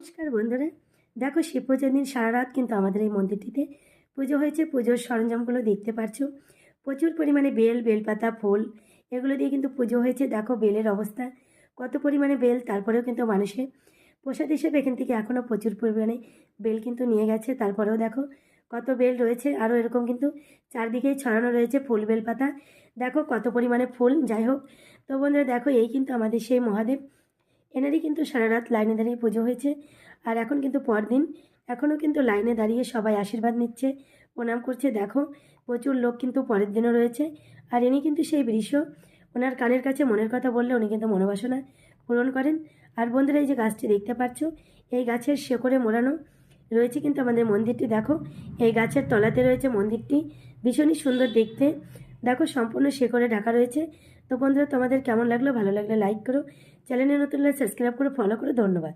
নমস্কার বন্ধুরা, দেখো শিব পূজার দিন সারা রাত কিন্তু আমাদের এই মন্দিরটিতে পুজো হয়েছে। পুজোর সরঞ্জামগুলো দেখতে পারছো, প্রচুর পরিমাণে বেলপাতা, ফুল এগুলো দিয়ে কিন্তু পুজো হয়েছে। দেখো বেলের অবস্থা, কত পরিমাণে বেল, তারপরেও কিন্তু মানুষে প্রসাদ হিসেবে এখান থেকে এখনও প্রচুর পরিমাণে বেল কিন্তু নিয়ে গেছে। তারপরেও দেখো কত বেল রয়েছে, আরও এরকম কিন্তু চারদিকেই ছড়ানো রয়েছে ফুল বেলপাতা। দেখো কত পরিমাণে ফুল। যাই হোক, তো বন্ধুরা দেখো এই কিন্তু আমাদের সেই মহাদেব, এনারই কিন্তু সারা রাত লাইনে দাঁড়িয়ে পুজো হয়েছে। আর এখন কিন্তু পরদিন, এখনও কিন্তু লাইনে দাঁড়িয়ে সবাই আশীর্বাদ নিচ্ছে, প্রণাম করছে। দেখো প্রচুর লোক কিন্তু পরের দিনও রয়েছে। আর ইনি কিন্তু সেই বৃষ, ওনার কানের কাছে মনের কথা বললে উনি কিন্তু মনোবাসনা পূরণ করেন। আর বন্ধুরা এই যে গাছটি দেখতে পাচ্ছ, এই গাছের শেকড়ে মোড়ানো রয়েছে কিন্তু আমাদের মন্দিরটি। দেখো এই গাছের তলাতে রয়েছে মন্দিরটি, ভীষণই সুন্দর দেখতে। দেখো সম্পূর্ণ শেকড়ে ঢাকা রয়েছে। তো বন্ধুরা তোমাদের কেমন লাগলো? ভালো লাগলে লাইক করো, চ্যানেলে নতুন হলে সাবস্ক্রাইব করে ফলো করো। ধন্যবাদ।